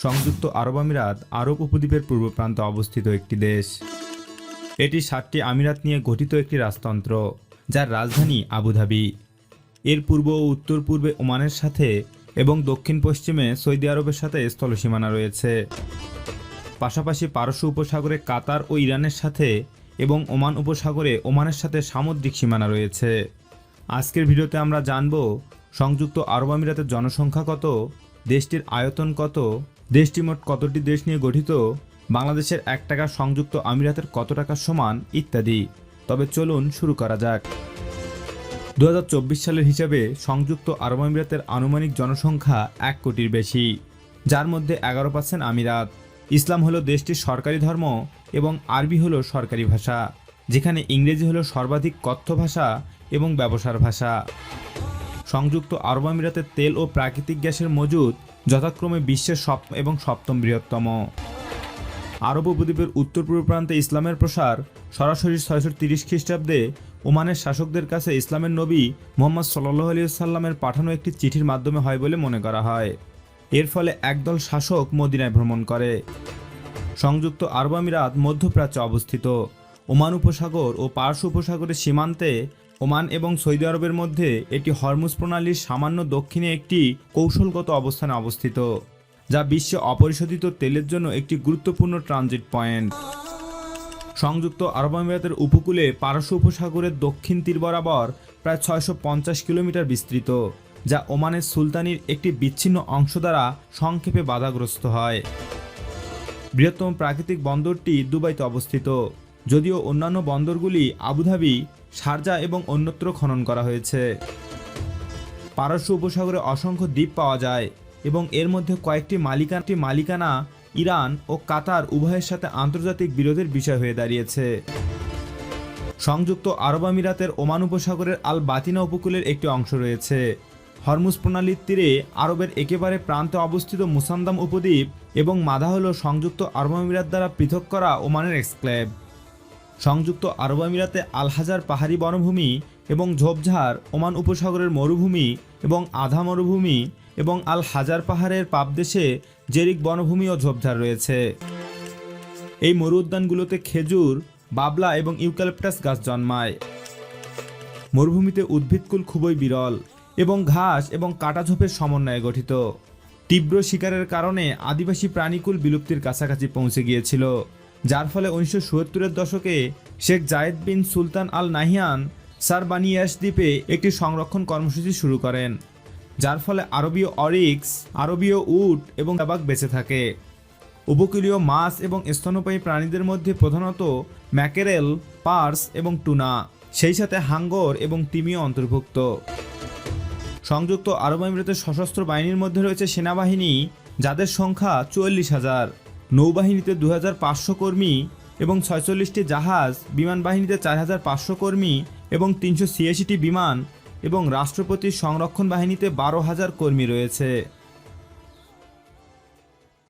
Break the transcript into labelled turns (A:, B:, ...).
A: সংযুক্ত আরব আমিরাত আরব উপদ্বীপের পূর্ব প্রান্তে অবস্থিত একটি দেশ। এটি 7টি আমিরাত নিয়ে গঠিত একটি রাজতন্ত্র, যার রাজধানী আবুধাবি। এর পূর্ব ও উত্তর পূর্বে ওমানের সাথে এবং দক্ষিণ পশ্চিমে সৌদি আরবের সাথে স্থলসীমানা রয়েছে। পাশাপাশি পারস্য উপসাগরে কাতার ও ইরানের সাথে এবং ওমান উপসাগরে ওমানের সাথে সামুদ্রিক সীমানা রয়েছে। আজকের ভিডিওতে আমরা জানব সংযুক্ত আরব আমিরাতের জনসংখ্যা কত, দেশটির আয়তন কত, দেশটি মোট কতটি দেশ নিয়ে গঠিত, বাংলাদেশের 1 টাকা সংযুক্ত আমিরাতের কত টাকার সমান ইত্যাদি। তবে চলুন শুরু করা যাক। 2024 সালের হিসাবে সংযুক্ত আরব আমিরাতের আনুমানিক জনসংখ্যা 1 কোটির বেশি, যার মধ্যে 11% আমিরাত। ইসলাম হলো দেশটির সরকারি ধর্ম এবং আরবি হলো সরকারি ভাষা, যেখানে ইংরেজি হলো সর্বাধিক কথ্য ভাষা এবং ব্যবসার ভাষা। সংযুক্ত আরব আমিরাতের তেল ও প্রাকৃতিক গ্যাসের মজুদ যথাক্রমে বিশ্বের সপ্তম এবং সপ্তম বৃহত্তম। আরব উপদ্বীপের উত্তর পূর্ব প্রান্তে ইসলামের প্রসার সরাসরি 630 খ্রিস্টাব্দে ওমানের শাসকদের কাছে ইসলামের নবী মুহাম্মদ সাল্লাল্লাহু আলাইহি সাল্লামের পাঠানো একটি চিঠির মাধ্যমে হয় বলে মনে করা হয়। এর ফলে একদল শাসক মদিনায় ভ্রমণ করে। সংযুক্ত আরব আমিরাত মধ্যপ্রাচ্যে অবস্থিত। ওমান উপসাগর ও পারস্য উপসাগরের সীমান্তে ওমান এবং সৌদি আরবের মধ্যে এটি হরমুজ প্রণালীর সামান্য দক্ষিণে একটি কৌশলগত অবস্থানে অবস্থিত, যা বিশ্বে অপরিশোধিত তেলের জন্য একটি গুরুত্বপূর্ণ ট্রানজিট পয়েন্ট। সংযুক্ত আরব আমিরাতের উপকূলে পারস্য উপসাগরের দক্ষিণ তীর বরাবর প্রায় 650 কিলোমিটার বিস্তৃত, যা ওমানের সুলতানির একটি বিচ্ছিন্ন অংশ দ্বারা সংক্ষেপে বাধাগ্রস্ত হয়। বৃহত্তম প্রাকৃতিক বন্দরটি দুবাইতে অবস্থিত, যদিও অন্যান্য বন্দরগুলি আবুধাবি, শারজাহ এবং অন্যত্র খনন করা হয়েছে। পারস্য উপসাগরে অসংখ্য দ্বীপ পাওয়া যায় এবং এর মধ্যে কয়েকটি মালিকানা ইরান ও কাতার উভয়ের সাথে আন্তর্জাতিক বিরোধের বিষয় হয়ে দাঁড়িয়েছে। সংযুক্ত আরব আমিরাতের ওমান উপসাগরের আল বাতিনা উপকূলের একটি অংশ রয়েছে। হরমুজ প্রণালীর তীরে আরবের একেবারে প্রান্তে অবস্থিত মুসান্দাম উপদ্বীপ এবং মাদা হল সংযুক্ত আরব আমিরাত দ্বারা পৃথক করা ওমানের এক্সক্লেভ। সংযুক্ত আরব আমিরাতে আল হাজার পাহাড়ি বনভূমি এবং ঝোপঝাড়, ওমান উপসাগরের মরুভূমি এবং আধা মরুভূমি এবং আল হাজার পাহাড়ের পাদদেশে জেরিক বনভূমি ও ঝোপঝাড় রয়েছে। এই মরু উদ্যানগুলোতে খেজুর, বাবলা এবং ইউক্যালিপটাস গাছ জন্মায়। মরুভূমিতে উদ্ভিদকুল খুবই বিরল এবং ঘাস এবং কাটা ঝোপের সমন্বয়ে গঠিত। তীব্র শিকারের কারণে আদিবাসী প্রাণীকুল বিলুপ্তির কাছাকাছি পৌঁছে গিয়েছিল, যার ফলে 1970-এর দশকে শেখ জায়েদ বিন সুলতান আল নাহিয়ান সারবানিয়াস দ্বীপে একটি সংরক্ষণ কর্মসূচি শুরু করেন, যার ফলে আরবীয় অরিক্স, আরবীয় উট এবং তাবাক বেঁচে থাকে। উপকূলীয় মাছ এবং স্তন্যপায়ী প্রাণীদের মধ্যে প্রধানত ম্যাকেরেল, পার্স এবং টুনা, সেই সাথে হাঙ্গর এবং তিমিও অন্তর্ভুক্ত। সংযুক্ত আরব আমিরাতের সশস্ত্র বাহিনীর মধ্যে রয়েছে সেনাবাহিনী, যাদের সংখ্যা 44,000, নৌবাহিনীতে 2,500 কর্মী এবং 46টি জাহাজ, বিমান বাহিনীতে 4,500 কর্মী এবং 386টি বিমান এবং রাষ্ট্রপতির সংরক্ষণ বাহিনীতে 12,000 কর্মী রয়েছে।